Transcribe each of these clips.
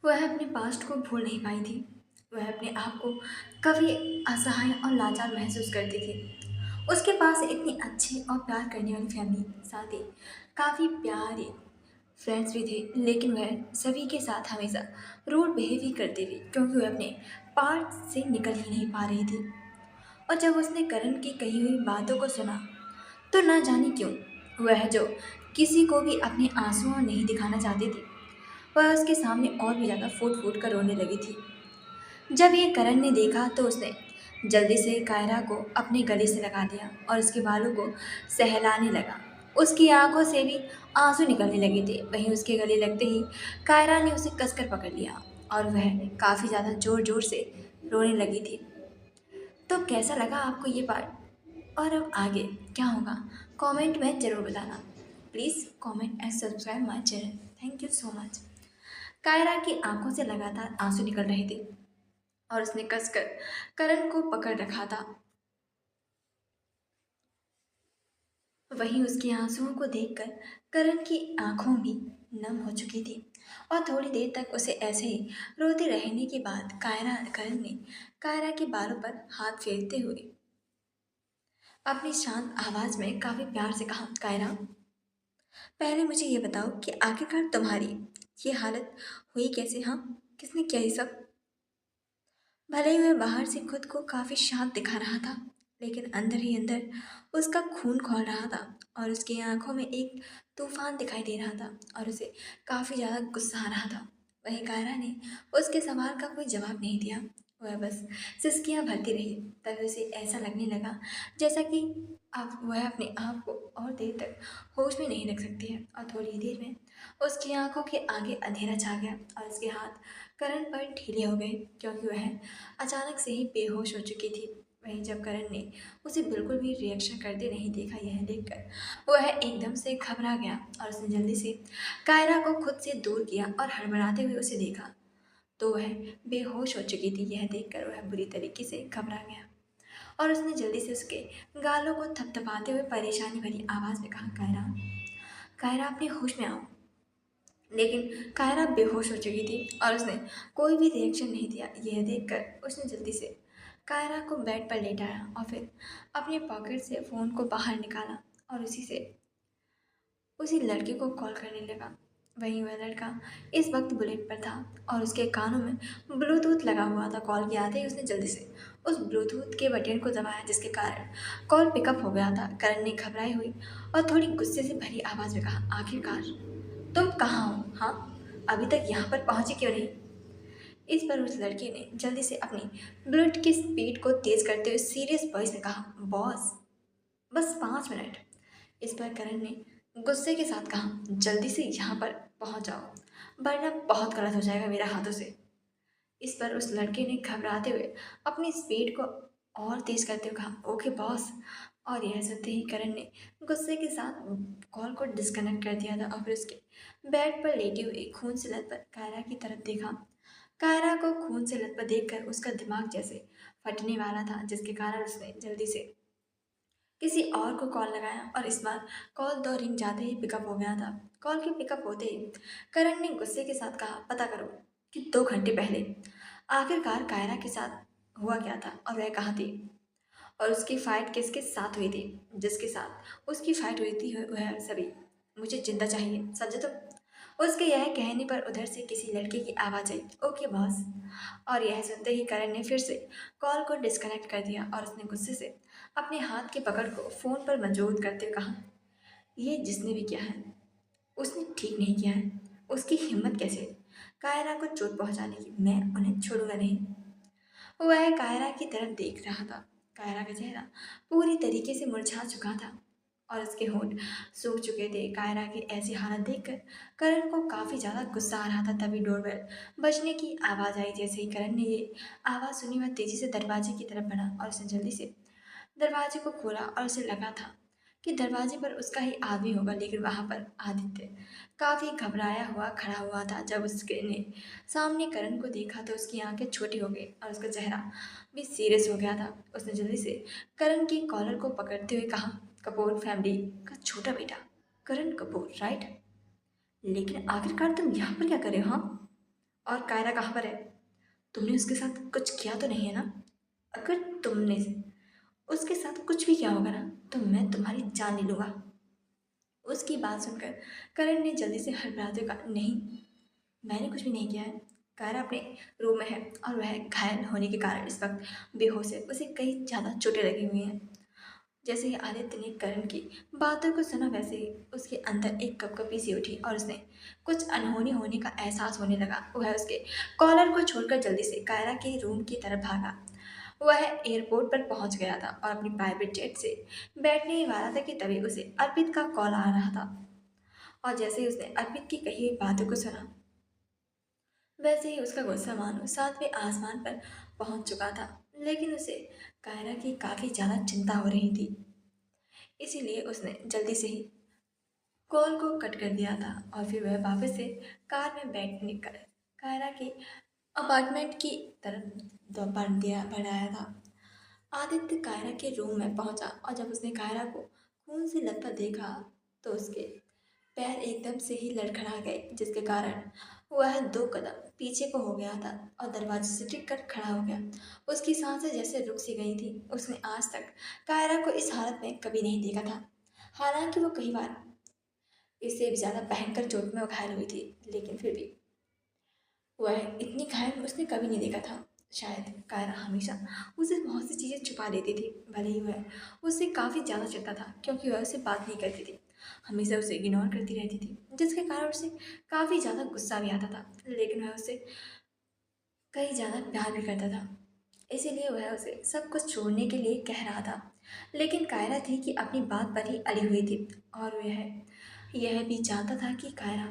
वह अपने पास्ट को भूल नहीं पाई थी। वह अपने आप को काफ़ी असहाय और लाचार महसूस करती थी। उसके पास इतनी अच्छी और प्यार करने वाली फैमिली, साथ ही काफ़ी प्यारे फ्रेंड्स भी थे, लेकिन वह सभी के साथ हमेशा रूड बिहेव ही करती थी क्योंकि वह अपने पार्ट से निकल ही नहीं पा रही थी। और जब उसने करण की कही हुई बातों को सुना, तो ना जाने क्यों वह जो किसी को भी अपने आंसुओं नहीं दिखाना चाहती थी, वह उसके सामने और भी ज़्यादा फूट फूट कर रोने लगी थी। जब ये करण ने देखा तो उसने जल्दी से कायरा को अपने गले से लगा दिया और उसके बालों को सहलाने लगा। उसकी आंखों से भी आंसू निकलने लगे थे। वहीं उसके गले लगते ही कायरा ने उसे कसकर पकड़ लिया और वह काफ़ी ज़्यादा जोर जोर से रोने लगी थी। तो कैसा लगा आपको ये पार्ट और अब आगे क्या होगा, कमेंट में ज़रूर बताना। Please comment and subscribe my channel. Thank you so much. Kaira की आंखों से लगातार आंसू निकल रहे थे और उसने कसकर करण को पकड़ रखा था। वहीं उसके आंसुओं को देखकर करण की आंखों भी नम हो चुकी थी और थोड़ी देर तक उसे ऐसे ही रोते रहने के बाद करण ने कायरा के बालों पर हाथ फेरते हुए अपनी शांत आवाज में काफी प्यार से कहा, कायरा, पहले मुझे ये बताओ कि आखिरकार तुम्हारी ये हालत हुई कैसे? हाँ, किसने किया ये सब? भले ही वह बाहर से खुद को काफी शांत दिखा रहा था, लेकिन अंदर ही अंदर उसका खून खौल रहा था और उसकी आंखों में एक तूफान दिखाई दे रहा था और उसे काफी ज्यादा गुस्सा आ रहा था। वहीं कायरा ने उसके सवाल का कोई जवाब नहीं दिया। वह बस सिसकियां भरती रही। तभी उसे ऐसा लगने लगा जैसा कि अब वह अपने आप को और देर तक होश में नहीं रख सकती है और थोड़ी देर में उसकी आंखों के आगे अंधेरा छा गया और उसके हाथ करण पर ढीले हो गए क्योंकि वह अचानक से ही बेहोश हो चुकी थी। वहीं जब करण ने उसे बिल्कुल भी रिएक्शन करते नहीं देखा, यह देखकर वह एकदम से घबरा गया और उसने जल्दी से कायरा को खुद से दूर किया और हड़बड़ाते हुए उसे देखा तो वह बेहोश हो चुकी थी। यह देखकर वह बुरी तरीके से घबरा गया और उसने जल्दी से उसके गालों को थपथपाते हुए परेशानी भरी आवाज में कहा, कायरा, कायरा, अपने होश में आओ। लेकिन कायरा बेहोश हो चुकी थी और उसने कोई भी रिएक्शन नहीं दिया। यह देखकर उसने जल्दी से कायरा को बेड पर लेटाया और फिर अपने पॉकेट से फ़ोन को बाहर निकाला और उसी लड़के को कॉल करने लगा। वहीं वह लड़का इस वक्त बुलेट पर था और उसके कानों में ब्लूटूथ लगा हुआ था। कॉल के आते ही उसने जल्दी से उस ब्लूटूथ के बटन को दबाया जिसके कारण कॉल पिकअप हो गया था। करण ने घबराई हुई और थोड़ी गुस्से से भरी आवाज़ में कहा, आखिरकार तुम कहाँ हो? हाँ, अभी तक यहाँ पर पहुँचे क्यों नहीं? इस पर उस लड़के ने जल्दी से अपनी बुलेट की स्पीड को तेज करते हुए सीरियस वॉइस में कहा, बॉस, बस 5 मिनट। इस पर करण ने गुस्से के साथ कहा, जल्दी से यहाँ पर पहुँच जाओ वरना बहुत गलत हो जाएगा मेरे हाथों से। इस पर उस लड़के ने घबराते हुए अपनी स्पीड को और तेज करते हुए कहा, ओके बॉस। और यह सुनते ही करण ने गुस्से के साथ कॉल को डिस्कनेक्ट कर दिया था और फिर उसके बेड पर लेटे हुए खून से लथपथ कायरा की तरफ देखा। कायरा को खून से लथपथ देखकर उसका दिमाग जैसे फटने वाला था जिसके कारण उसने जल्दी से किसी और को कॉल लगाया और इस बार कॉल 2 रिंग जाते ही पिकअप हो गया था। कॉल के पिकअप होते ही करण ने गुस्से के साथ कहा, पता करो कि 2 घंटे पहले आखिरकार कायरा के साथ हुआ क्या था और वह कहाँ थी और उसकी फाइट किसके साथ हुई थी। जिसके साथ उसकी फाइट हुई थी वह सभी मुझे जिंदा चाहिए, समझे तुम? उसके यह कहने पर उधर से किसी लड़के की आवाज़ आई, ओके बॉस। और यह सुनते ही करण ने फिर से कॉल को डिस्कनेक्ट कर दिया और उसने गुस्से से अपने हाथ की पकड़ को फ़ोन पर मजबूत करते हुए कहा, ये जिसने भी किया है उसने ठीक नहीं किया है। उसकी हिम्मत कैसे कायरा को चोट पहुंचाने की? मैं उन्हें छोड़ूंगा नहीं। वह कायरा की तरफ देख रहा था। कायरा का चेहरा पूरी तरीके से मुरझा चुका था और उसके होंठ सूख चुके थे। कायरा की ऐसी हालत देखकर करण को काफ़ी ज़्यादा गुस्सा आ रहा था। तभी डोरबेल बजने की आवाज़ आई। जैसे ही करण ने ये आवाज़ सुनी, वह तेज़ी से दरवाजे की तरफ बढ़ा और उसने जल्दी से दरवाजे को खोला और उसे लगा था कि दरवाजे पर उसका ही आदमी होगा, लेकिन वहाँ पर आदित्य काफ़ी घबराया हुआ खड़ा हुआ था। जब उसके ने सामने करण को देखा तो उसकी आंखें छोटी हो गई और उसका चेहरा भी सीरियस हो गया था। उसने जल्दी से करण की कॉलर को पकड़ते हुए कहा, कपूर फैमिली का छोटा बेटा करण कपूर, राइट? लेकिन आखिरकार तुम यहाँ पर क्या कर रहे हो? हाँ, और कायरा कहाँ पर है? तुमने उसके साथ कुछ किया तो नहीं है ना? अगर तुमने उसके साथ कुछ भी किया होगा ना, तो मैं तुम्हारी जान ले लूँगा। उसकी बात सुनकर करण ने जल्दी से हड़बड़ाते हुए कहा, नहीं, मैंने कुछ भी नहीं किया है। कायरा अपने रूम में है और वह घायल होने के कारण इस वक्त बेहोश है। उसे कई ज़्यादा चोटें लगी हुई हैं। जैसे ही आदित्य ने करण की बातों को सुना, वैसे ही उसके अंदर एक कपकपी सी उठी और उसने कुछ अनहोनी होने का एहसास होने लगा। वह उसके कॉलर को छोड़कर जल्दी से कायरा के रूम की तरफ भागा। वह एयरपोर्ट पर पहुंच गया था और अपनी प्राइवेट जेट से बैठने ही वाला था कि तभी उसे अर्पित का कॉल आ रहा था। और जैसे ही उसने अर्पित की कही हुई बातों को सुना, वैसे ही उसका गुस्सा मानो सातवें आसमान पर पहुंच चुका था। लेकिन उसे कायरा की काफ़ी ज़्यादा चिंता हो रही थी, इसीलिए उसने जल्दी से ही कॉल को कट कर दिया था और फिर वह वापस से कार में बैठने कर कायरा के अपार्टमेंट की तरफ बढ़ाया था। आदित्य कायरा के रूम में पहुंचा और जब उसने कायरा को खून से लथपथ देखा, तो उसके पैर एकदम से ही लड़खड़ा गए, जिसके कारण वह दो कदम पीछे को हो गया था और दरवाजे से टिक कर खड़ा हो गया। उसकी सांसें जैसे रुक सी गई थी। उसने आज तक कायरा को इस हालत में कभी नहीं देखा था। हालांकि वो कई बार इससे भी ज़्यादा भयंकर चोट में वो घायल हुई थी, लेकिन फिर भी वह इतनी घायल उसने कभी नहीं देखा था। शायद कायरा हमेशा उसे बहुत सी चीज़ें छुपा लेती थी। भले ही वह उससे काफ़ी ज़्यादा चिढ़ता था, क्योंकि वह उससे बात नहीं करती थी, हमेशा उसे इग्नोर करती रहती थी, जिसके कारण उसे काफ़ी ज़्यादा गुस्सा भी आता था। लेकिन वह उससे कहीं ज़्यादा प्यार भी करता था, इसीलिए वह उसे सब कुछ छोड़ने के लिए कह रहा था। लेकिन कायरा थी कि अपनी बात पर ही अड़ी हुई थी, और यह भी जानता था कि कायरा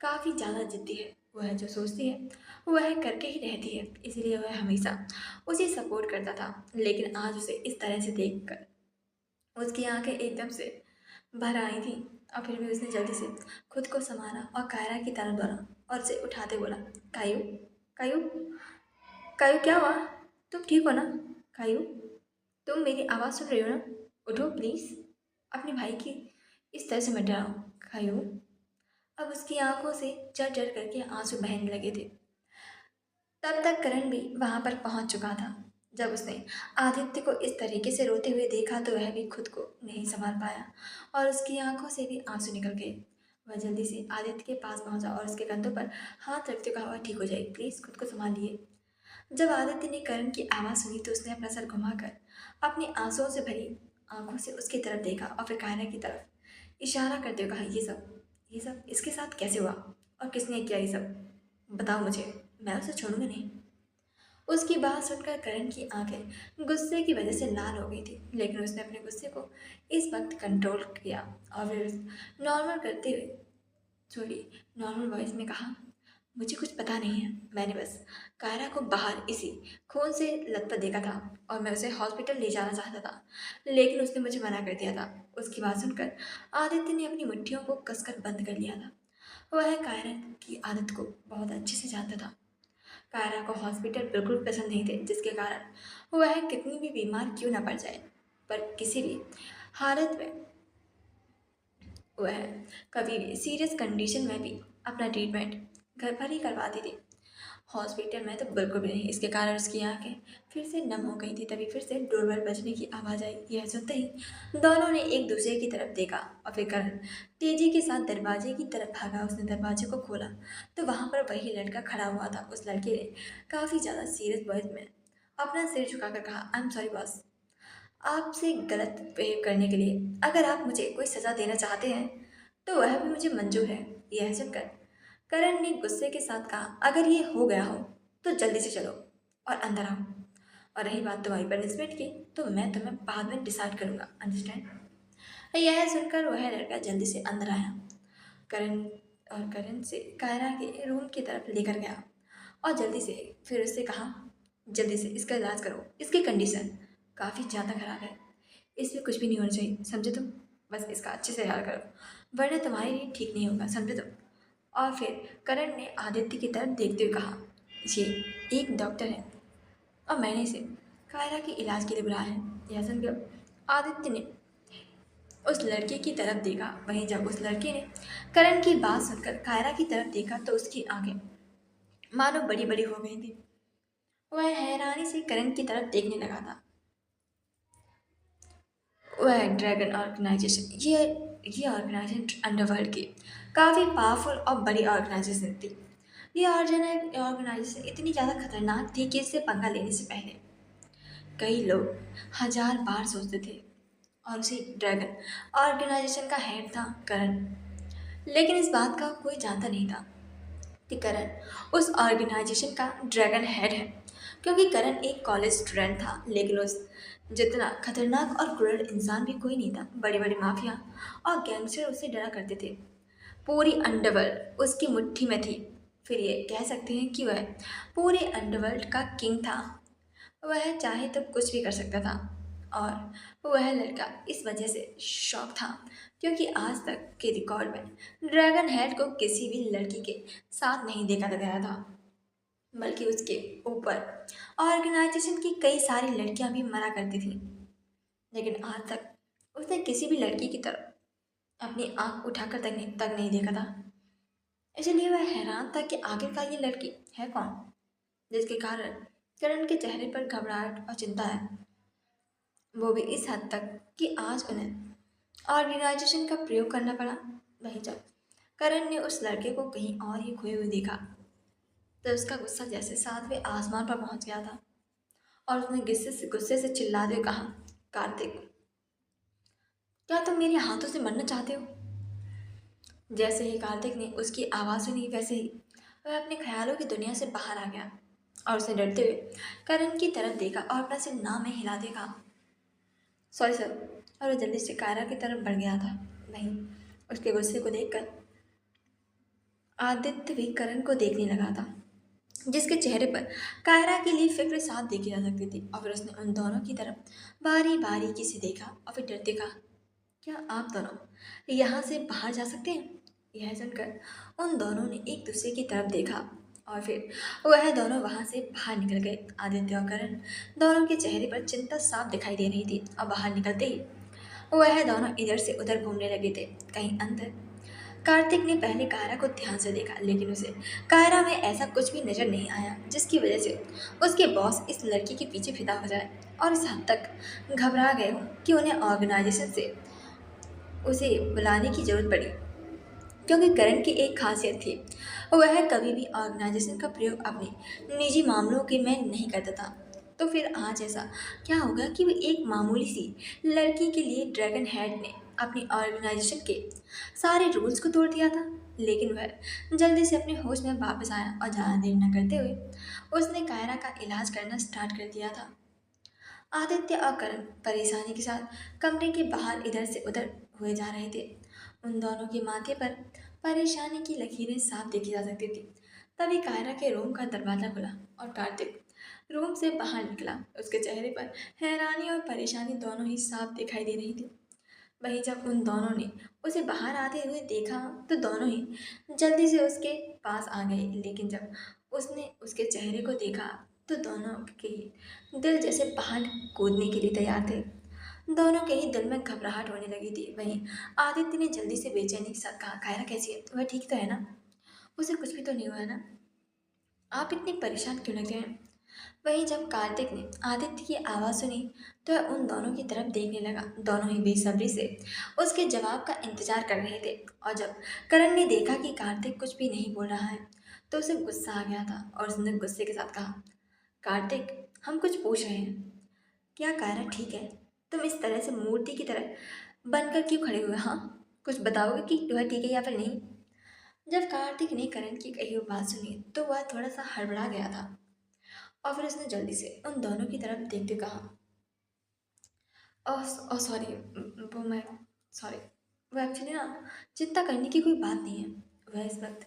काफ़ी ज़्यादा जिद्दी है। वह जो सोचती है वह करके ही रहती है, इसीलिए वह हमेशा उसे सपोर्ट करता था। लेकिन आज उसे इस तरह से देखकर उसकी आंखें एकदम से भर आई थी, और फिर भी उसने जल्दी से खुद को संभाला और कायरा की तरफ दौड़ा और उसे उठाते बोला, कायू, कायू, कायू, क्या हुआ? तुम ठीक हो ना? कायू, तुम मेरी आवाज़ सुन रही हो ना? उठो प्लीज़, अपने भाई की इस तरह से मत डराओ। कायू, अब उसकी आंखों से चर चर करके आंसू बहने लगे थे। तब तक करण भी वहां पर पहुंच चुका था। जब उसने आदित्य को इस तरीके से रोते हुए देखा, तो वह भी खुद को नहीं संभाल पाया और उसकी आंखों से भी आंसू निकल गए। वह जल्दी से आदित्य के पास पहुंचा और उसके कंधों पर हाथ रखते हुए कहा, "वह ठीक हो जाएगी, प्लीज़ खुद को संभालिए।" जब आदित्य ने करण की आवाज़ सुनी, तो उसने अपना सर घुमाकर अपनी आंसुओं से भरी आंखों से उसकी तरफ देखा और फिर कायरा की तरफ इशारा करते हुए कहा, ये सब इसके साथ कैसे हुआ और किसने किया ये सब? बताओ मुझे, मैं उसे छोड़ूंगा नहीं। उसकी बात सुनकर करण की आंखें गुस्से की वजह से लाल हो गई थी, लेकिन उसने अपने गुस्से को इस वक्त कंट्रोल किया और फिर नॉर्मल करते हुए थोड़ी नॉर्मल वॉइस में कहा, मुझे कुछ पता नहीं है, मैंने बस कायरा को बाहर इसी खून से लथपथ देखा था और मैं उसे हॉस्पिटल ले जाना चाहता था, लेकिन उसने मुझे मना कर दिया था। उसकी बात सुनकर आदित्य ने अपनी मुट्ठियों को कसकर बंद कर लिया था। वह कायरा की आदत को बहुत अच्छे से जानता था। कायरा को हॉस्पिटल बिल्कुल पसंद नहीं थे, जिसके कारण वह कितनी भी बीमार क्यों ना पड़ जाए, पर किसी भी हालत में वह कभी भी सीरियस कंडीशन में भी अपना ट्रीटमेंट घर पर ही करवाती थी। हॉस्पिटल में तो बिल्कुल भी नहीं। इसके कारण उसकी आंखें फिर से नम हो गई थी। तभी फिर से डोरबेल बजने की आवाज़ आई। यह सुनते ही दोनों ने एक दूसरे की तरफ देखा और फिर करण तेजी के साथ दरवाजे की तरफ भागा। उसने दरवाजे को खोला तो वहाँ पर वही लड़का खड़ा हुआ था। उस लड़के ने काफ़ी ज़्यादा सीरियस वॉइस में अपना सिर झुकाकर कहा, आई एम सॉरी बॉस, आपसे गलत बिहेव करने के लिए। अगर आप मुझे कोई सज़ा देना चाहते हैं तो वह भी मुझे मंजूर है। यह सुनकर करण ने गुस्से के साथ कहा, अगर ये हो गया हो तो जल्दी से चलो और अंदर आओ, और रही बात तुम्हारी पनिशमेंट की, तो मैं तुम्हें बाद में डिसाइड करूंगा, अंडरस्टैंड? यह सुनकर वह लड़का जल्दी से अंदर आया करण और करण से कायरा के रूम की तरफ लेकर गया और जल्दी से फिर उससे कहा, जल्दी से इसका इलाज करो, इसकी कंडीशन काफ़ी ज़्यादा खराब है, इसमें कुछ भी नहीं होना चाहिए, समझे तुम? बस इसका अच्छे से इलाज करो, वरना तुम्हारे लिए ठीक नहीं होगा, समझे तुम? और फिर करण ने आदित्य की तरफ देखते हुए कहा, ये एक डॉक्टर है और मैंने इसे कायरा के इलाज के लिए बुलाया है। यह सुनकर आदित्य ने उस लड़के की तरफ देखा। वहीं जब उस लड़के ने करण की बात सुनकर कायरा की तरफ देखा, तो उसकी आंखें मानो बड़ी बड़ी हो गई थी। वह हैरानी से करण की तरफ देखने लगा था। वह ड्रैगन ऑर्गेनाइजेशन ये ऑर्गेनाइजेशन अंडरवर्ल्ड की काफ़ी पावरफुल और बड़ी ऑर्गेनाइजेशन थी। ये ऑर्गेनाइजेशन इतनी ज़्यादा खतरनाक थी कि इससे पंगा लेने से पहले कई लोग हजार बार सोचते थे। और उसी ड्रैगन ऑर्गेनाइजेशन का हेड था करण। लेकिन इस बात का कोई जानता नहीं था कि करण उस ऑर्गेनाइजेशन का ड्रैगन हेड है। क्योंकि करण एक कॉलेज स्टूडेंट था, लेकिन उस जितना खतरनाक और क्रूर इंसान भी कोई नहीं था। बड़े बड़े माफिया और गैंगस्टर उसे डरा करते थे। पूरी अंडरवर्ल्ड उसकी मुट्ठी में थी। फिर ये कह सकते हैं कि वह पूरे अंडरवर्ल्ड का किंग था। वह चाहे तो कुछ भी कर सकता था। और वह लड़का इस वजह से शौक था क्योंकि आज तक के रिकॉर्ड में ड्रैगन हेड को किसी भी लड़की के साथ नहीं देखा गया था, बल्कि उसके ऊपर ऑर्गेनाइजेशन की कई सारी लड़कियां भी मरा करती थी। लेकिन आज तक उसने किसी भी लड़की की तरफ अपनी आंख उठाकर तक नहीं देखा था। इसलिए वह हैरान था कि आखिरकार ये लड़की है कौन, जिसके कारण करण के चेहरे पर घबराहट और चिंता है। वो भी इस हद तक कि आज उन्हें ऑर्गेनाइजेशन का प्रयोग करना पड़ा। वहीं जब करण ने उस लड़के को कहीं और ही खोए हुए देखा, तो उसका गुस्सा जैसे सातवें आसमान पर पहुंच गया था। और उसने गुस्से से चिल्लाते हुए कहा, कार्तिक, क्या तुम मेरे हाथों से मरना चाहते हो? जैसे ही कार्तिक ने उसकी आवाज़ सुनी, वैसे ही वह अपने ख्यालों की दुनिया से बाहर आ गया और उसे डरते हुए करण की तरफ देखा और अपना सिर ना में हिलाते कहा, सॉरी सर। और वो जल्दी से कायरा की तरफ बढ़ गया था। वहीं उसके गुस्से को देखकर आदित्य भी करण को देखने लगा था, जिसके चेहरे पर कायरा के लिए फिक्र साफ देखी जा सकती थी। और फिर उसने उन दोनों की तरफ बारी बारी से देखा और फिर डरते कहा, क्या आप दोनों यहाँ से बाहर जा सकते हैं? यह सुनकर उन दोनों ने एक दूसरे की तरफ देखा और फिर वह दोनों वहां से बाहर निकल गए। आदित्य और करण दोनों के चेहरे पर चिंता साफ दिखाई दे रही थी और बाहर निकलते ही वह दोनों इधर से उधर घूमने लगे थे। कहीं अंदर कार्तिक ने पहले कायरा को ध्यान से देखा, लेकिन उसे कायरा में ऐसा कुछ भी नजर नहीं आया जिसकी वजह से उसके बॉस इस लड़की के पीछे फिदा हो जाए और इस हद तक घबरा गए हों कि उन्हें ऑर्गेनाइजेशन से उसे बुलाने की जरूरत पड़ी। क्योंकि करण की एक खासियत थी, वह कभी भी ऑर्गेनाइजेशन का प्रयोग अपने निजी मामलों के में नहीं करता था। तो फिर आज ऐसा क्या होगा कि वो एक मामूली सी लड़की के लिए ड्रैगन हेड ने अपनी ऑर्गेनाइजेशन के सारे रूल्स को तोड़ दिया था। लेकिन वह जल्दी से अपने होश में वापस आया और ज़्यादा देर न करते हुए उसने कायरा का इलाज करना स्टार्ट कर दिया था। आदित्य और करण परेशानी के साथ कमरे के बाहर इधर से उधर हुए जा रहे थे। उन दोनों के माथे पर परेशानी की लकीरें साफ देखी जा सकती थी। तभी कायरा के रूम का दरवाजा खुला और कार्तिक रूम से बाहर निकला। उसके चेहरे पर हैरानी और परेशानी दोनों ही साफ दिखाई दे रही थी। वहीं जब उन दोनों ने उसे बाहर आते हुए देखा, तो दोनों ही जल्दी से उसके पास आ गए। लेकिन जब उसने उसके चेहरे को देखा, तो दोनों के ही दिल जैसे पहाड़ कूदने के लिए तैयार थे। दोनों के ही दिल में घबराहट होने लगी थी। वहीं आदित्य ने जल्दी से बेचैनी के साथ कहा, कायरा कैसी है? वह ठीक तो है ना? उसे कुछ भी तो नहीं हुआ है ना? आप इतनी परेशान क्यों लग रहे हैं? वहीं जब कार्तिक ने आदित्य की आवाज़ सुनी, तो वह उन दोनों की तरफ देखने लगा। दोनों ही बेसब्री से उसके जवाब का इंतजार कर रहे थे। और जब करण ने देखा कि कार्तिक कुछ भी नहीं बोल रहा है, तो उसे गुस्सा आ गया था और उसने गुस्से के साथ कहा, कार्तिक, हम कुछ पूछ रहे हैं। क्या कायरा ठीक है? तुम इस तरह से मूर्ति की तरह बनकर क्यों खड़े हुए? हाँ, कुछ बताओगे कि वह ठीक है या फिर नहीं? जब कार्तिक ने करण की कही हुई बात सुनी, तो वह थोड़ा सा हड़बड़ा गया था और फिर उसने जल्दी से उन दोनों की तरफ देखते कहा, ओह सॉरी, वो मैं सॉरी, वो एक्चुअली ना, चिंता करने की कोई बात नहीं है। वह इस वक्त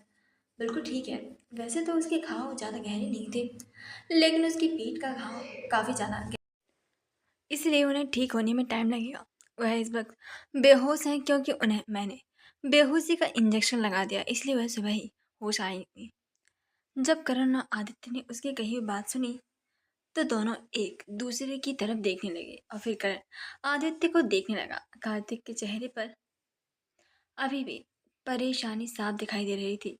बिल्कुल ठीक है। वैसे तो उसके घाव ज़्यादा गहरे नहीं थे, लेकिन उसकी पीठ का घाव काफ़ी ज़्यादा गहरा, इसलिए उन्हें ठीक होने में टाइम लगेगा। वह इस वक्त बेहोश हैं क्योंकि उन्हें मैंने बेहोशी का इंजेक्शन लगा दिया, इसलिए वह सुबह ही होश आई। जब करण और आदित्य ने उसकी कही हुई बात सुनी, तो दोनों एक दूसरे की तरफ देखने लगे और फिर करण आदित्य को देखने लगा। कार्तिक के चेहरे पर अभी भी परेशानी साफ दिखाई दे रही थी,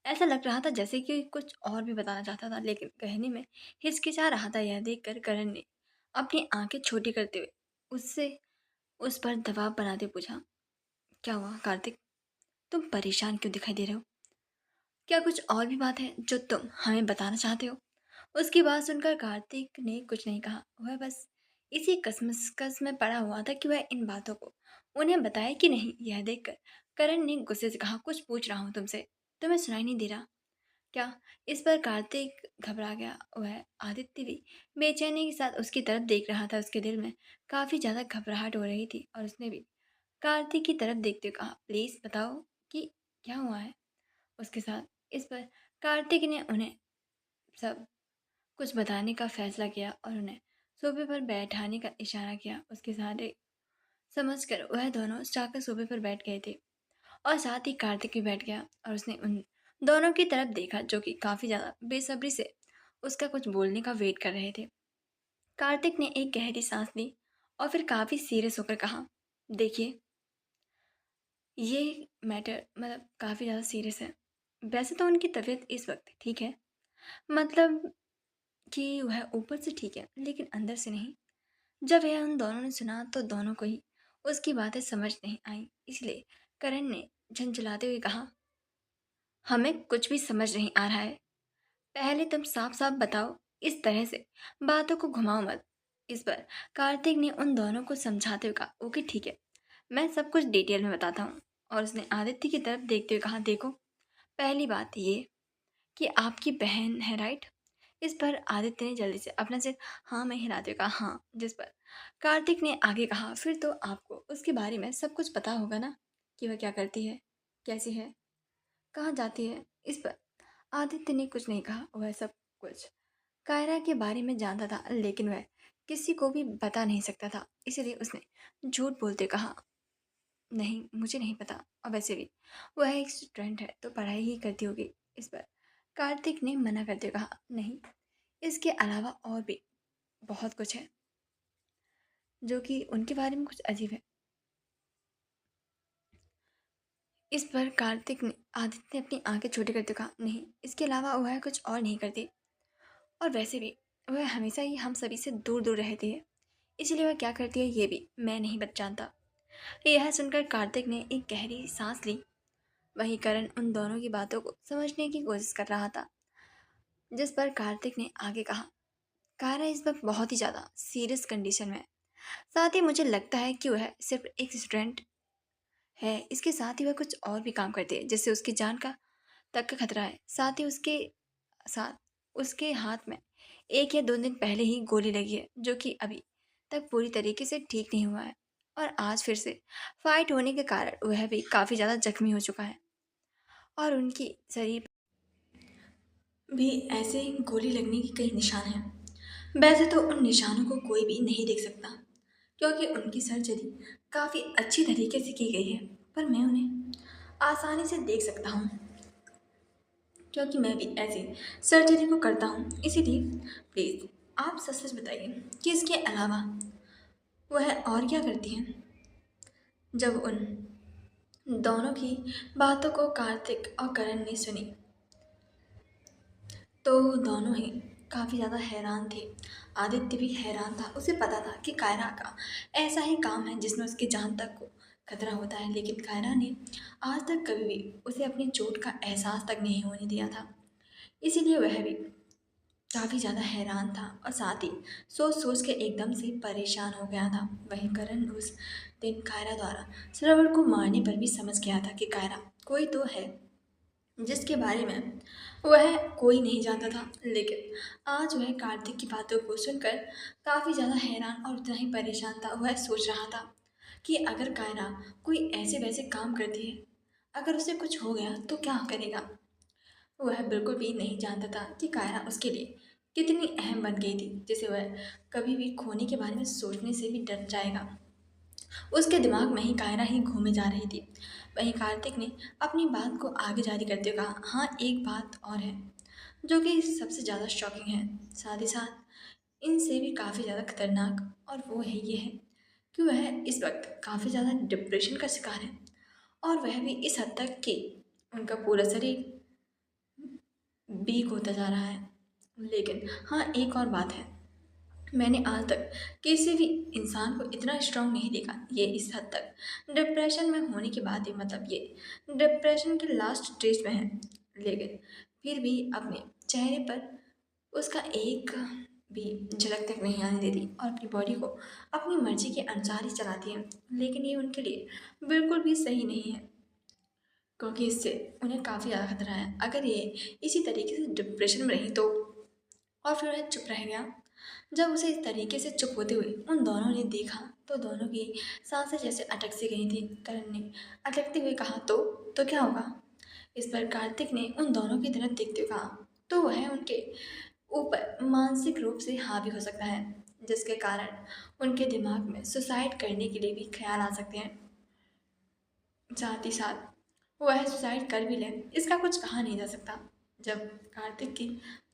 ऐसा लग रहा था जैसे कि कुछ और भी बताना चाहता था, लेकिन कहने में हिचकिचा रहा था। यह देखकर करण ने अपनी आंखें छोटी करते हुए उससे उस पर दबाव बनाते पूछा, क्या हुआ कार्तिक? तुम परेशान क्यों दिखाई दे रहे हो? क्या कुछ और भी बात है जो तुम हमें बताना चाहते हो? उसकी बात सुनकर कार्तिक ने कुछ नहीं कहा। वह बस इसी कसमकस में पड़ा हुआ था कि वह इन बातों को उन्हें बताए कि नहीं। यह देखकर करण ने गुस्से से कहा, कुछ पूछ रहा हूँ तुमसे, तुम्हें सुनाई नहीं दे रहा क्या? इस पर कार्तिक घबरा गया। वह आदित्य भी बेचैनी के साथ उसकी तरफ देख रहा था। उसके दिल में काफी ज्यादा घबराहट हो रही थी और उसने भी कार्तिक की तरफ देखते हुए कहा, प्लीज बताओ कि क्या हुआ है उसके साथ। इस पर कार्तिक ने उन्हें सब कुछ बताने का फैसला किया और उन्हें सोफे पर बैठाने का इशारा किया। उसके सहारे समझकर वह दोनों जाकर सोफे पर बैठ गए थे और साथ ही कार्तिक भी बैठ गया और उसने उन दोनों की तरफ देखा जो कि काफी ज्यादा बेसब्री से उसका कुछ बोलने का वेट कर रहे थे। कार्तिक ने एक गहरी सांस ली और फिर काफी सीरियस होकर कहा, देखिए, ये मैटर मतलब काफी ज्यादा सीरियस है। वैसे तो उनकी तबीयत इस वक्त ठीक है, मतलब कि वह ऊपर से ठीक है लेकिन अंदर से नहीं। जब यह उन दोनों ने सुना तो दोनों को ही उसकी बातें समझ नहीं आई। इसलिए करण ने झंझलाते हुए कहा, हमें कुछ भी समझ नहीं आ रहा है। पहले तुम साफ साफ बताओ, इस तरह से बातों को घुमाओ मत। इस पर कार्तिक ने उन दोनों को समझाते हुए कहा, ओके ठीक है, मैं सब कुछ डिटेल में बताता हूँ। और उसने आदित्य की तरफ देखते हुए कहा, देखो, पहली बात ये कि आपकी बहन है, राइट? इस पर आदित्य ने जल्दी से अपना सिर हाँ में हिलाते हुए कहा, हाँ। जिस पर कार्तिक ने आगे कहा, फिर तो आपको उसके बारे में सब कुछ पता होगा ना, कि वह क्या करती है, कैसी है, कहाँ जाती है। इस पर आदित्य ने कुछ नहीं कहा। वह सब कुछ कायरा के बारे में जानता था लेकिन वह किसी को भी बता नहीं सकता था। इसलिए उसने झूठ बोलते कहा, नहीं मुझे नहीं पता, और वैसे भी वह एक स्टूडेंट है तो पढ़ाई ही करती होगी। इस पर कार्तिक ने मना करते हुए कहा, नहीं, इसके अलावा और भी बहुत कुछ है जो कि उनके बारे में कुछ अजीब है। इस पर कार्तिक ने आदित्य ने अपनी आंखें छोटी करते कहा, नहीं, इसके अलावा वह कुछ और नहीं करती, और वैसे भी वह हमेशा ही हम सभी से दूर दूर रहती है। इसलिए वह क्या करती है ये भी मैं नहीं बच जानता। यह सुनकर कार्तिक ने एक गहरी सांस ली। वहीं करण उन दोनों की बातों को समझने की कोशिश कर रहा था। जिस पर कार्तिक ने आगे कहा, कारा इस वक्त बहुत ही ज़्यादा सीरियस कंडीशन में है। साथ ही मुझे लगता है कि वह सिर्फ एक स्टूडेंट है, इसके साथ ही वह कुछ और भी काम करती है जिससे उसकी जान का तक का खतरा है। साथ ही उसके साथ उसके हाथ में 1 या 2 दिन पहले ही गोली लगी है जो कि अभी तक पूरी तरीके से ठीक नहीं हुआ है, और आज फिर से फाइट होने के कारण वह भी काफ़ी ज़्यादा जख्मी हो चुका है और उनकी शरीर भी ऐसे ही गोली लगने के कई निशान हैं। वैसे तो उन निशानों को कोई भी नहीं देख सकता क्योंकि उनकी सर्जरी काफ़ी अच्छी तरीके से की गई है, पर मैं उन्हें आसानी से देख सकता हूँ क्योंकि मैं भी ऐसी सर्जरी को करता हूँ। इसीलिए प्लीज़ आप सच सच बताइए कि इसके अलावा वह और क्या करती हैं। जब उन दोनों की बातों को कार्तिक और करण ने सुनी तो दोनों ही काफ़ी ज़्यादा हैरान थे। आदित्य भी हैरान था। उसे पता था कि कायरा का ऐसा ही काम है जिसमें उसकी जान तक को खतरा होता है, लेकिन कायरा ने आज तक कभी भी उसे अपनी चोट का एहसास तक नहीं होने दिया था। इसीलिए वह भी काफ़ी ज़्यादा हैरान था और साथ ही सोच सोच के एकदम से परेशान हो गया था। वहीं करण उस दिन कायरा द्वारा श्रवण को मारने पर भी समझ गया था कि कायरा कोई तो है जिसके बारे में वह कोई नहीं जानता था। लेकिन आज वह कार्तिक की बातों को सुनकर काफ़ी ज़्यादा हैरान और उतना ही परेशान था। वह सोच रहा था कि अगर कायरा कोई ऐसे वैसे काम करती है, अगर उसे कुछ हो गया तो क्या करेगा। वह बिल्कुल भी नहीं जानता था कि कायरा उसके लिए कितनी अहम बन गई थी, जिसे वह कभी भी खोने के बारे में सोचने से भी डर जाएगा। उसके दिमाग में ही कायरा ही घूमे जा रही थी। वहीं कार्तिक ने अपनी बात को आगे जारी करते हुए कहा, हाँ एक बात और है जो कि सबसे ज़्यादा शॉकिंग है, साथ ही साथ इनसे भी काफ़ी ज़्यादा खतरनाक, और वो है ये है कि वह इस वक्त काफ़ी ज़्यादा डिप्रेशन का शिकार है, और वह भी इस हद तक कि उनका पूरा शरीर वीक होता जा रहा है। लेकिन हाँ, एक और बात है, मैंने आज तक किसी भी इंसान को इतना स्ट्रांग नहीं देखा। ये इस हद तक डिप्रेशन में होने के बाद ही, मतलब ये डिप्रेशन के लास्ट स्टेज में है, लेकिन फिर भी अपने चेहरे पर उसका एक भी झलक तक नहीं आने देती और अपनी बॉडी को अपनी मर्जी के अनुसार ही चलाती है। लेकिन ये उनके लिए बिल्कुल भी सही नहीं है, क्योंकि इससे उन्हें काफ़ी ज़्यादा खतरा है। अगर ये इसी तरीके से डिप्रेशन में रही तो, और फिर वह चुप रह गया। जब उसे इस तरीके से चुप होते हुए उन दोनों ने देखा तो दोनों की सांसें जैसे अटक सी गई थी। करण ने अटकते हुए कहा, तो क्या होगा? इस पर कार्तिक ने उन दोनों की तरफ देखते हुए कहा, तो वह उनके ऊपर मानसिक रूप से हावी हो सकता है, जिसके कारण उनके दिमाग में सुसाइड करने के लिए भी ख्याल आ सकते हैं। साथ ही साथ वह सुसाइड कर भी ले, इसका कुछ कहा नहीं जा सकता। जब कार्तिक की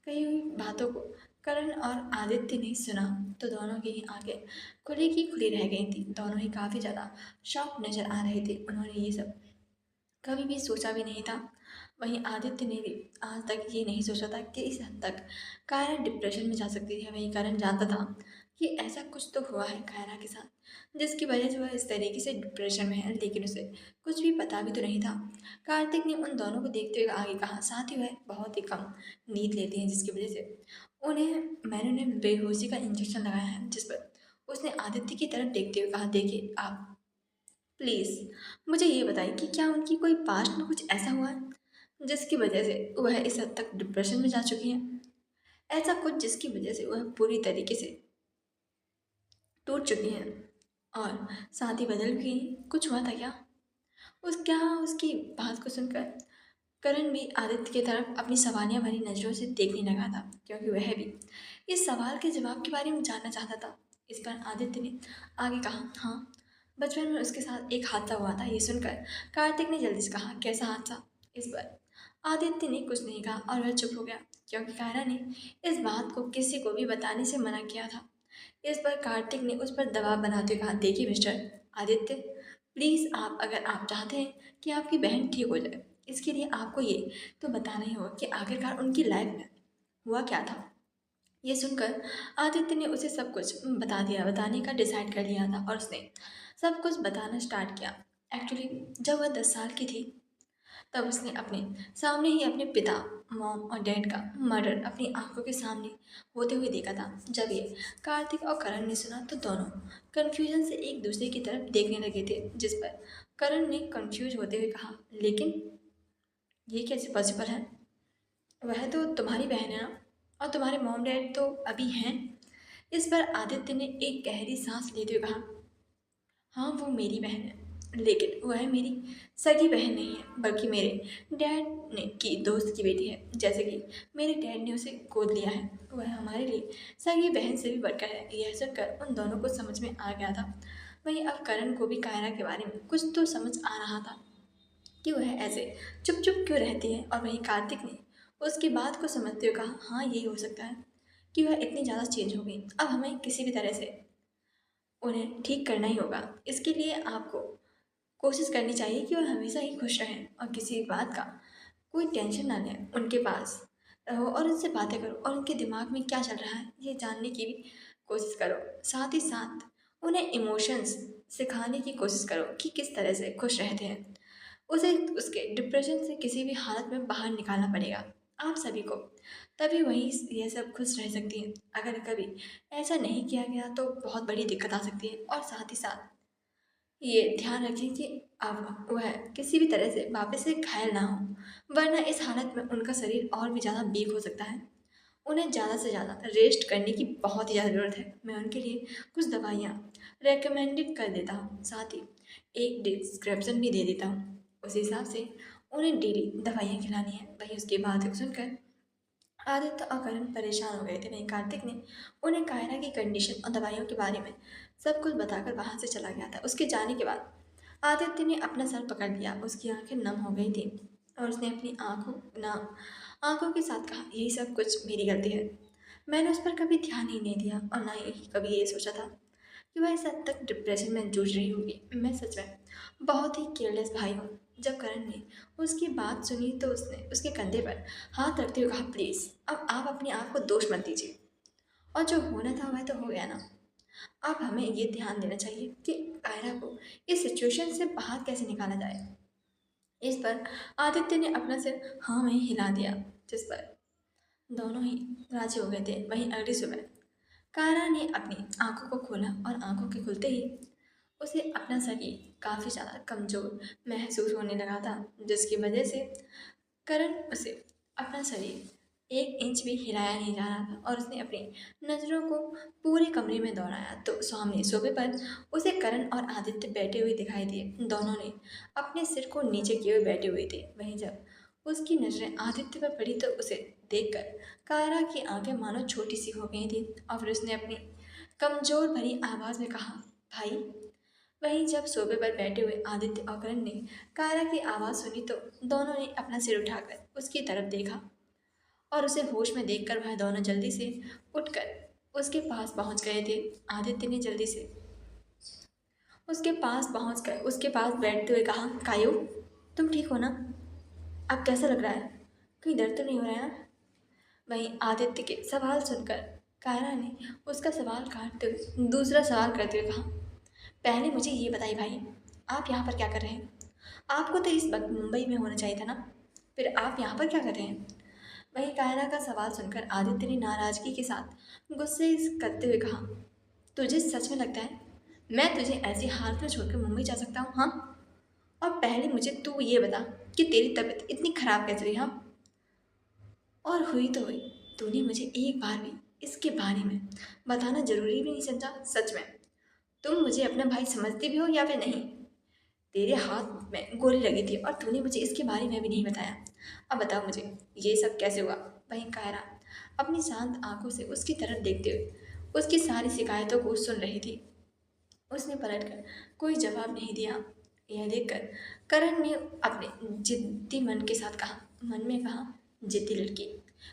कही हुई बातों को करण और आदित्य ने सुना तो दोनों की ही आंखें खुली की खुली रह गई थी। दोनों ही काफ़ी ज़्यादा शॉक नजर आ रहे थे। उन्होंने ये सब कभी भी सोचा भी नहीं था। वहीं आदित्य ने भी आज तक ये नहीं सोचा था कि इस हद तक कायरा डिप्रेशन में जा सकती है। वहीं करण जानता था कि ऐसा कुछ तो हुआ है कायरा के साथ, जिसकी वजह से वह इस तरीके से डिप्रेशन में है, लेकिन उसे कुछ भी पता भी तो नहीं था। कार्तिक ने उन दोनों को देखते हुए आगे कहा, साथ ही वह बहुत ही कम नींद लेते हैं, जिसकी वजह से मैंने उन्हें बेहोशी का इंजेक्शन लगाया है। जिस पर उसने आदित्य की तरफ देखते हुए कहा, देखिए आप प्लीज़ मुझे ये बताइए कि क्या उनकी कोई पास्ट में कुछ ऐसा हुआ है जिसकी वजह से वह इस हद तक डिप्रेशन में जा चुकी हैं? ऐसा कुछ जिसकी वजह से वह पूरी तरीके से टूट चुकी हैं और साथ ही बदल भी गई हैं? कुछ हुआ था क्या? उसकी बात को सुनकर करण भी आदित्य की तरफ अपनी सवालिया भरी नज़रों से देखने लगा था, क्योंकि वह भी इस सवाल के जवाब के बारे में जानना चाहता था। इस पर आदित्य ने आगे कहा, हाँ, बचपन में उसके साथ एक हादसा हुआ था। ये सुनकर कार्तिक ने जल्दी से कहा, कैसा हादसा? इस पर आदित्य ने कुछ नहीं कहा और वह चुप हो गया, क्योंकि कायरा ने इस बात को किसी को भी बताने से मना किया था। इस पर कार्तिक ने उस पर दबाव बनाते हुए कहा, देखिए मिस्टर आदित्य, प्लीज़ आप, अगर आप चाहते हैं कि आपकी बहन ठीक हो जाए, इसके लिए आपको ये तो बताना ही होगा कि आखिरकार उनकी लाइफ में हुआ क्या था। ये सुनकर आदित्य ने उसे सब कुछ बता दिया, बताने का डिसाइड कर लिया था और उसने सब कुछ बताना स्टार्ट किया। एक्चुअली जब वह 10 साल की थी तब उसने अपने सामने ही अपने पिता, मॉम और डैड का मर्डर अपनी आंखों के सामने होते हुए देखा था। जब ये कार्तिक और करण ने सुना तो दोनों कन्फ्यूजन से एक दूसरे की तरफ देखने लगे थे, जिस पर करण ने कंफ्यूज होते हुए कहा, लेकिन ये कैसे पॉसिबल है? वह तो तुम्हारी बहन है ना, और तुम्हारे मॉम डैड तो अभी हैं। इस पर आदित्य ने एक गहरी सांस लेते हुए कहा, हाँ वो मेरी बहन है, लेकिन वह मेरी सगी बहन नहीं है, बल्कि मेरे डैड ने की दोस्त की बेटी है। जैसे कि मेरे डैड ने उसे गोद लिया है, वह हमारे लिए सगी बहन से भी बढ़कर है। यह सुनकर उन दोनों को समझ में आ गया था। वहीं अब करण को भी कायरा के बारे में कुछ तो समझ आ रहा था कि वह ऐसे चुप चुप क्यों रहती है। और वहीं कार्तिक ने उसकी बात को समझते हुए कहा, हाँ यही हो सकता है कि वह इतनी ज़्यादा चेंज हो गई। अब हमें किसी भी तरह से उन्हें ठीक करना ही होगा। इसके लिए आपको कोशिश करनी चाहिए कि वह हमेशा ही खुश रहें और किसी भी बात का कोई टेंशन ना लें। उनके पास रहो और उनसे बातें करो और उनके दिमाग में क्या चल रहा है ये जानने की भी कोशिश करो। साथ ही साथ उन्हें इमोशंस सिखाने की कोशिश करो कि किस तरह से खुश रहते हैं। उसे उसके डिप्रेशन से किसी भी हालत में बाहर निकालना पड़ेगा आप सभी को, तभी वही ये सब खुश रह सकती हैं। अगर कभी ऐसा नहीं किया गया तो बहुत बड़ी दिक्कत आ सकती है। और साथ ही साथ ये ध्यान रखें कि अब वह किसी भी तरह से वापस से घायल ना हो, वरना इस हालत में उनका शरीर और भी ज़्यादा वीक हो सकता है। उन्हें ज़्यादा से ज़्यादा रेस्ट करने की बहुत ही ज़्यादा ज़रूरत है। मैं उनके लिए कुछ दवाइयाँ रेकमेंडेड कर देता हूँ, साथ ही एक डिस्क्रिप्शन भी दे देता हूँ। उस हिसाब से उन्हें डेली दवाइयाँ खिलानी है। वहीं उसके बाद सुनकर आदित्य और करण परेशान हो गए थे। वहीं कार्तिक ने उन्हें कायरा की कंडीशन और दवाइयों के बारे में सब कुछ बताकर वहाँ से चला गया था। उसके जाने के बाद आदित्य ने अपना सर पकड़ लिया, उसकी आंखें नम हो गई थी और उसने अपनी आंखों के साथ कहा, यही सब कुछ मेरी गलती है। मैंने उस पर कभी ध्यान ही नहीं दिया और ना ही कभी ये सोचा था कि वह इस हद तक डिप्रेशन में जूझ रही होगी। मैं सच में बहुत ही केयरलेस भाई हूँ। जब करण ने उसकी बात सुनी तो उसने उसके कंधे पर हाथ रखते हुए कहा, प्लीज़ अब आप अपने आप को दोष मत दीजिए, और जो होना था वह तो हो गया ना। अब हमें ये ध्यान देना चाहिए कि कायरा को इस सिचुएशन से बाहर कैसे निकाला जाए। इस पर आदित्य ने अपना सिर हाँ में हिला दिया, जिस पर दोनों ही राजी हो गए थे। वहीं अगली सुबह कायरा ने अपनी आंखों को खोला और आंखों के खुलते ही उसे अपना शरीर काफ़ी ज़्यादा कमज़ोर महसूस होने लगा था, जिसकी वजह से करण उसे अपना शरीर 1 इंच भी हिलाया नहीं जा रहा था। और उसने अपनी नज़रों को पूरे कमरे में दौड़ाया तो सामने सोफे पर उसे करण और आदित्य बैठे हुए दिखाई दिए। दोनों ने अपने सिर को नीचे किए हुए बैठे हुए थे। वहीं जब उसकी नज़रें आदित्य पर पड़ी तो उसे देखकर कायरा की आंखें मानो छोटी सी हो गई थी, और फिर उसने अपनी कमज़ोर भरी आवाज़ में कहा, भाई। वहीं जब सोफे पर बैठे हुए आदित्य और करण ने कायरा की आवाज़ सुनी तो दोनों ने अपना सिर उठाकर उसकी तरफ देखा, और उसे होश में देखकर वह दोनों जल्दी से उठकर उसके पास पहुंच गए थे। आदित्य ने जल्दी से उसके पास पहुंच कर उसके पास बैठते हुए कहा, कायु, तुम ठीक हो ना? अब कैसा लग रहा है? कहीं दर्द तो नहीं हो रहा है ना? वहीं आदित्य के सवाल सुनकर कायरा ने उसका सवाल काटते हुए दूसरा सवाल करते हुए कहा, पहले मुझे ये बताइए भाई, आप यहाँ पर क्या कर रहे हैं? आपको तो इस वक्त मुंबई में होना चाहिए था ना, फिर आप यहाँ पर क्या कर रहे हैं? वहीं कायरा का सवाल सुनकर आदित्य ने नाराजगी के साथ गुस्से करते हुए कहा, तुझे सच में लगता है मैं तुझे ऐसी हालत में छोड़कर मुंबई जा सकता हूँ? हाँ, और पहले मुझे तू ये बता कि तेरी तबीयत इतनी खराब कैसे हुई? हाँ, और हुई तो हुई, तूने मुझे एक बार भी इसके बारे में बताना जरूरी भी नहीं समझा। सच में तुम मुझे अपना भाई समझती भी हो या फिर नहीं? तेरे हाथ में गोली लगी थी और तूने मुझे इसके बारे में भी नहीं बताया। अब बताओ मुझे ये सब कैसे हुआ? वहीं कायरा अपनी शांत आंखों से उसकी तरफ देखते हुए उसकी सारी शिकायतों को सुन रही थी। उसने पलटकर कोई जवाब नहीं दिया। यह देखकर करण ने अपने जिद्दी मन के साथ कहा, मन में कहा, जिद्दी लड़की।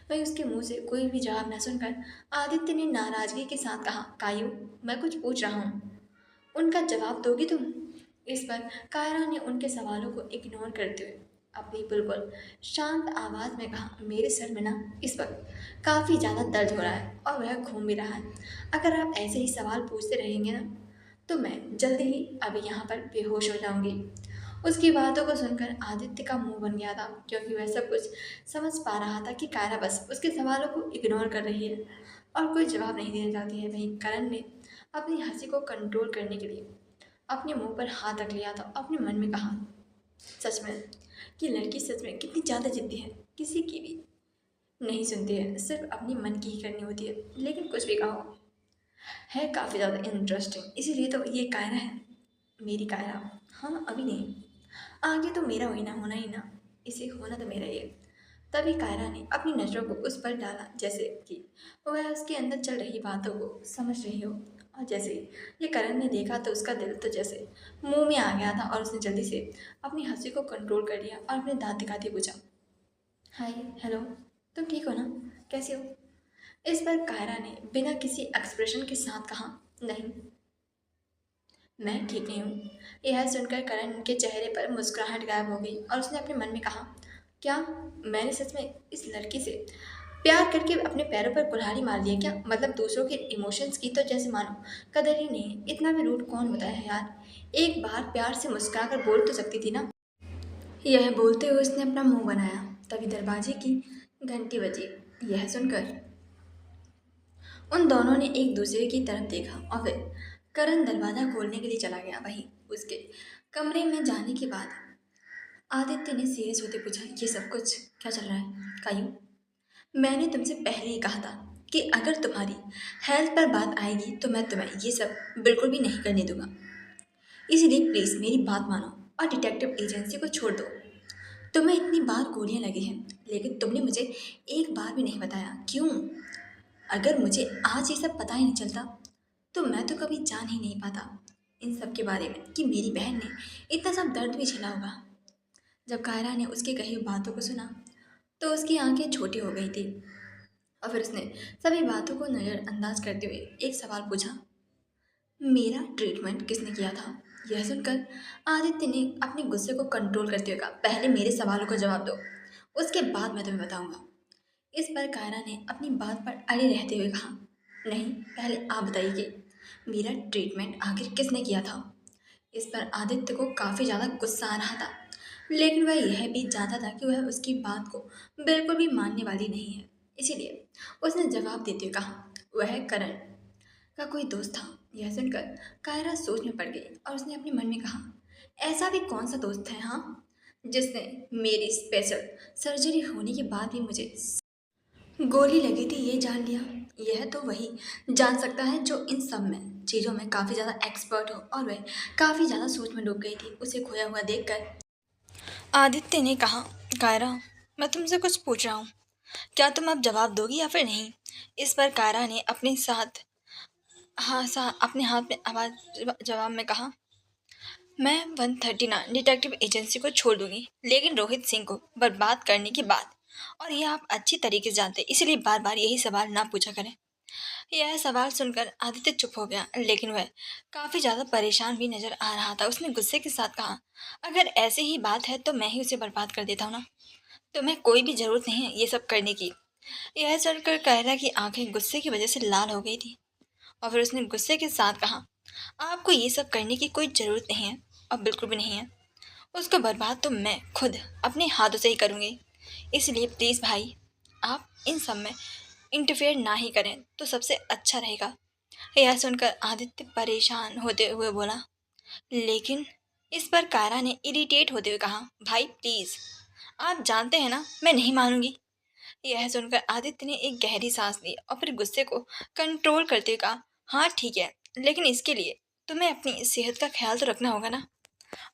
वहीं उसके मुंह से कोई भी जवाब न सुनकर आदित्य ने नाराजगी के साथ कहा, कायू, मैं कुछ पूछ रहा हूँ, उनका जवाब दोगी तुम? इस पर कायरा ने उनके सवालों को इग्नोर करते हुए अपनी बिल्कुल शांत आवाज़ में कहा, मेरे सर में ना इस वक्त काफ़ी ज़्यादा दर्द हो रहा है और वह घूम भी रहा है। अगर आप ऐसे ही सवाल पूछते रहेंगे ना तो मैं जल्दी ही अभी यहाँ पर बेहोश हो जाऊंगी। उसकी बातों को सुनकर आदित्य का मुंह बन गया था, क्योंकि वह सब कुछ समझ पा रहा था कि कायरा बस उसके सवालों को इग्नोर कर रही है और कोई जवाब नहीं देना चाहती है। वहीं करण ने अपनी हंसी को कंट्रोल करने के लिए अपने मुंह पर हाथ रख लिया था। अपने मन में कहा, सच में कि लड़की सच में कितनी ज़्यादा जिद्दी है, किसी की भी नहीं सुनती है, सिर्फ अपनी मन की ही करनी होती है। लेकिन कुछ भी कहो, है काफ़ी ज़्यादा इंटरेस्टिंग, इसीलिए तो ये कायरा है, मेरी कायरा। हाँ, अभी नहीं, आगे तो मेरा होना होना ही ना, इसे होना तो मेरा ही है। तभी कायरा ने अपनी नज़रों को उस पर डाला, जैसे कि वह उसके अंदर चल रही बातों को समझ रही हो। और जैसे ही ये करण ने देखा तो उसका दिल तो जैसे मुंह में आ गया था, और उसने जल्दी से अपनी हंसी को कंट्रोल कर लिया और अपने दांत दिखाते पूछा, हाय, हेलो, तुम ठीक हो ना? कैसे हो? इस पर कायरा ने बिना किसी एक्सप्रेशन के साथ कहा, नहीं, मैं ठीक नहीं हूँ। यह सुनकर करण के चेहरे पर मुस्कुराहट गायब हो गई और उसने अपने मन में कहा, क्या मैंने सच में इस लड़की से प्यार करके अपने पैरों पर कुल्हाड़ी मार दिया क्या? मतलब दूसरों के इमोशंस की तो जैसे मानो कदर ही नहीं है। इतना भी रूड कौन होता है यार? एक बार प्यार से मुस्कुरा कर बोल तो सकती थी ना। यह बोलते हुए उसने अपना मुंह बनाया। तभी दरवाजे की घंटी बजी। यह सुनकर उन दोनों ने एक दूसरे की तरफ देखा और फिर करण दरवाज़ा खोलने के लिए चला गया। वहीं उसके कमरे में जाने के बाद आदित्य ने सीरियस होते पूछा, ये सब कुछ क्या चल रहा है कायू? मैंने तुमसे पहले ही कहा था कि अगर तुम्हारी हेल्थ पर बात आएगी तो मैं तुम्हें ये सब बिल्कुल भी नहीं करने दूंगा। इसीलिए प्लीज़ मेरी बात मानो और डिटेक्टिव एजेंसी को छोड़ दो। तुम्हें इतनी बार गोलियां लगी हैं, लेकिन तुमने मुझे एक बार भी नहीं बताया, क्यों? अगर मुझे आज ये सब पता ही नहीं चलता तो मैं तो कभी जान ही नहीं पाता इन सब के बारे में कि मेरी बहन ने इतना सब दर्द भी झेला होगा। जब कायरा ने उसकी कही हुई बातों को सुना तो उसकी आंखें छोटी हो गई थी, और फिर उसने सभी बातों को नज़रअंदाज करते हुए एक सवाल पूछा, मेरा ट्रीटमेंट किसने किया था? यह सुनकर आदित्य ने अपने गुस्से को कंट्रोल करते हुए कहा, पहले मेरे सवालों का जवाब दो, उसके बाद मैं तुम्हें बताऊंगा। इस पर कायरा ने अपनी बात पर अड़े रहते हुए कहा, नहीं, पहले आप बताइए कि मेरा ट्रीटमेंट आखिर किसने किया था। इस पर आदित्य को काफ़ी ज़्यादा गुस्सा आ रहा था, लेकिन वह यह भी जानता था कि वह उसकी बात को बिल्कुल भी मानने वाली नहीं है। इसीलिए उसने जवाब देते हुए कहा, वह करण का कोई दोस्त था। यह सुनकर कायरा सोच में पड़ गई और उसने अपने मन में कहा, ऐसा भी कौन सा दोस्त है हाँ, जिसने मेरी स्पेशल सर्जरी होने के बाद भी मुझे गोली लगी थी ये जान लिया। यह तो वही जान सकता है जो इन सब में चीज़ों में काफ़ी ज़्यादा एक्सपर्ट हो, और वह काफ़ी ज़्यादा सोच में डूब गई थी। उसे खोया हुआ देखकर आदित्य ने कहा, कायरा, मैं तुमसे कुछ पूछ रहा हूँ, क्या तुम अब जवाब दोगी या फिर नहीं। इस पर कायरा ने अपने हाथ में आवाज जवाब में कहा, मैं 139 डिटेक्टिव एजेंसी को छोड़ दूंगी, लेकिन रोहित सिंह को बर्बाद करने के बाद, और यह आप अच्छी तरीके से जानते हैं, इसलिए बार बार यही सवाल ना पूछा करें। यह सवाल सुनकर आदित्य चुप हो गया, लेकिन वह काफी ज्यादा परेशान भी नजर आ रहा था। उसने गुस्से के साथ कहा, अगर ऐसे ही बात है तो मैं ही उसे बर्बाद कर देता हूँ ना, तुम्हें कोई भी जरूरत नहीं है ये सब करने की। यह सुनकर कायरा की आंखें गुस्से की वजह से लाल हो गई थी, और फिर उसने गुस्से के साथ कहा, आपको ये सब करने की कोई ज़रूरत नहीं है, अब बिल्कुल भी नहीं है। उसको बर्बाद तो मैं खुद अपने हाथों से ही करूँगी। इसलिए प्लीज़ भाई, आप इन सब में इंटरफेयर ना ही करें तो सबसे अच्छा रहेगा। यह सुनकर आदित्य परेशान होते हुए बोला, लेकिन इस पर कायरा ने इरिटेट होते हुए कहा, भाई प्लीज़, आप जानते हैं ना मैं नहीं मानूंगी। यह सुनकर आदित्य ने एक गहरी सांस ली और फिर गुस्से को कंट्रोल करते हुए कहा, हाँ ठीक है, लेकिन इसके लिए तुम्हें अपनी सेहत का ख्याल तो रखना होगा ना,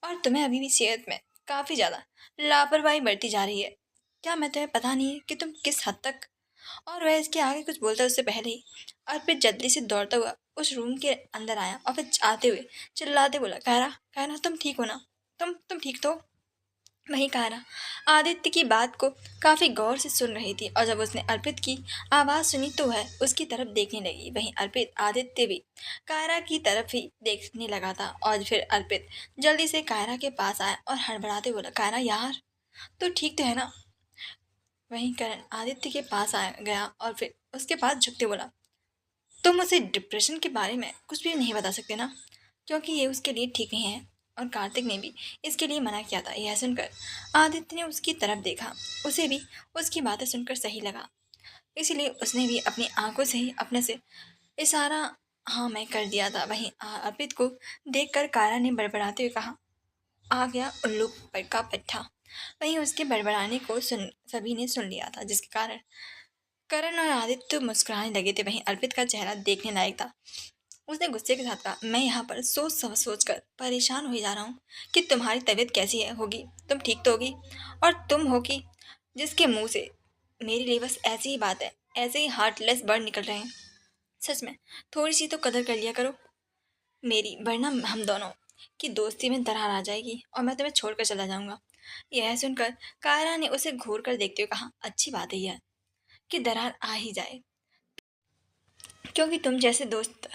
और तुम्हें अभी भी सेहत में काफ़ी ज़्यादा लापरवाही बढ़ती जा रही है। क्या मैं तुम्हें पता नहीं है कि तुम किस हद तक। और वह इसके आगे कुछ बोलता उससे पहले ही अर्पित जल्दी से दौड़ता हुआ उस रूम के अंदर आया और फिर आते हुए चिल्लाते बोला, कायरा, कायरा तुम ठीक हो ना, तुम ठीक तो हो?" वहीं कायरा आदित्य की बात को काफी गौर से सुन रही थी, और जब उसने अर्पित की आवाज सुनी तो वह उसकी तरफ देखने लगी। वहीं अर्पित आदित्य भी कायरा की तरफ ही देखने लगा था, और फिर अर्पित जल्दी से कायरा के पास आया और हड़बड़ाते बोला, कायरा यार, तो ठीक तो है ना। वहीं करण आदित्य के पास आया गया और फिर उसके पास झुकते बोला, तुम उसे डिप्रेशन के बारे में कुछ भी नहीं बता सकते ना, क्योंकि ये उसके लिए ठीक नहीं है, और कार्तिक ने भी इसके लिए मना किया था। यह सुनकर आदित्य ने उसकी तरफ देखा, उसे भी उसकी बातें सुनकर सही लगा, इसलिए उसने भी अपनी आंखों से ही अपने से इशारा हाँ मैं कर दिया था। वहीं अर्पित को देखकर कारा ने बड़बड़ाते हुए कहा, आ गया उल्लू पर का पट्टा। वहीं उसके बड़बड़ाने को सुन सभी ने सुन लिया था, जिसके कारण करण और आदित्य मुस्कुराने लगे थे। वहीं अर्पित का चेहरा देखने लायक था। उसने गुस्से के साथ कहा, मैं यहाँ पर सोच कर परेशान हो जा रहा हूँ कि तुम्हारी तबीयत कैसी है होगी, तुम ठीक तो होगी, और तुम हो कि जिसके मुंह से मेरे लिए बस ऐसी ही बात है, ऐसे ही हार्टलेस वर्ड निकल रहे हैं। सच में थोड़ी सी तो कदर कर लिया करो मेरी, वरना हम दोनों की दोस्ती में दरार आ जाएगी और मैं तुम्हें छोड़कर चला जाऊंगा। यह सुनकर कायरा ने उसे घूर कर देखते हुए कहा, अच्छी बात है यह कि दरार आ ही जाए, क्योंकि तुम जैसे दोस्त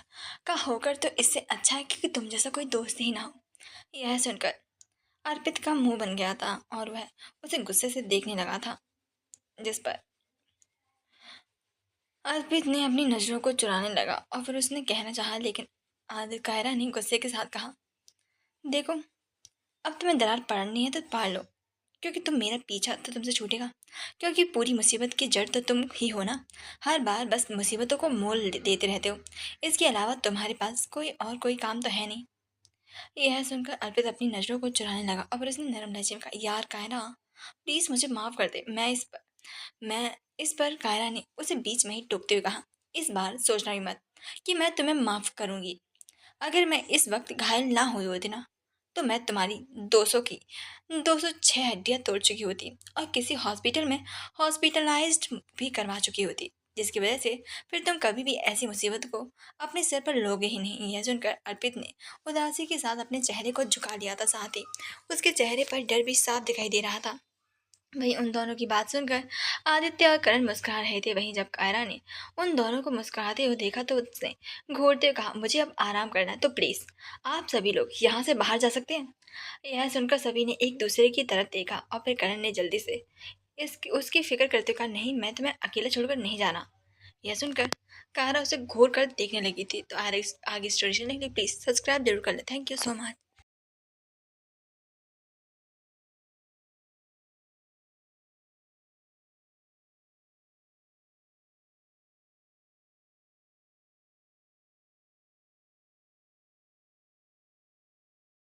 का होकर तो इससे अच्छा है कि तुम जैसा कोई दोस्त ही ना हो। यह सुनकर अर्पित का मुंह बन गया था और वह उसे गुस्से से देखने लगा था, जिस पर अर्पित ने अपनी नजरों को चुराने लगा और फिर उसने कहना चाहा, लेकिन आदित्य कायरा ने गुस्से के साथ कहा, देखो, अब तुम्हें दरार पड़नी है तो पाड़ लो, क्योंकि तुम मेरा पीछा तो तुमसे छूटेगा, क्योंकि पूरी मुसीबत की जड़ तो तुम ही हो ना। हर बार बस मुसीबतों को देते रहते हो, इसके अलावा तुम्हारे पास कोई काम तो है नहीं। यह सुनकर अर्पित अपनी नजरों को चुराने लगा और फिर उसने नरम लहजे में कहा, यार कायरा, प्लीज मुझे माफ कर दे, मैं इस पर कायरा ने उसे बीच में ही टोकते हुए कहा, इस बार सोचना भी मत कि मैं तुम्हें माफ करूंगी। अगर मैं इस वक्त घायल ना हुई होती ना, तो मैं तुम्हारी 206 हड्डियां तोड़ चुकी होती और किसी हॉस्पिटल में हॉस्पिटलाइज्ड भी करवा चुकी होती, जिसकी वजह से फिर तुम कभी भी ऐसी मुसीबत को अपने सिर पर लोगे ही नहीं। यह सुनकर अर्पित ने उदासी के साथ अपने चेहरे को झुका लिया था, साथ ही उसके चेहरे पर डर भी साफ दिखाई दे रहा था। वहीं उन दोनों की बात सुनकर आदित्य और करण मुस्कुरा रहे थे। वहीं जब कायरा ने उन दोनों को मुस्कुराते हुए देखा तो उसने घूरते हुए कहा, मुझे अब आराम करना है, तो प्लीज आप सभी लोग यहाँ से बाहर जा सकते हैं। यह सुनकर सभी ने एक दूसरे की तरफ देखा और फिर करण ने जल्दी से इसकी उसकी फिक्र करते हुए कहा, नहीं, मैं तुम्हें अकेला छोड़कर नहीं जाना। यह सुनकर कायरा उसे घूर कर देखने लगी थी। तो आगे आगे स्टोरी सुनने के लिए प्लीज सब्सक्राइब जरूर कर ले। Thank you so much.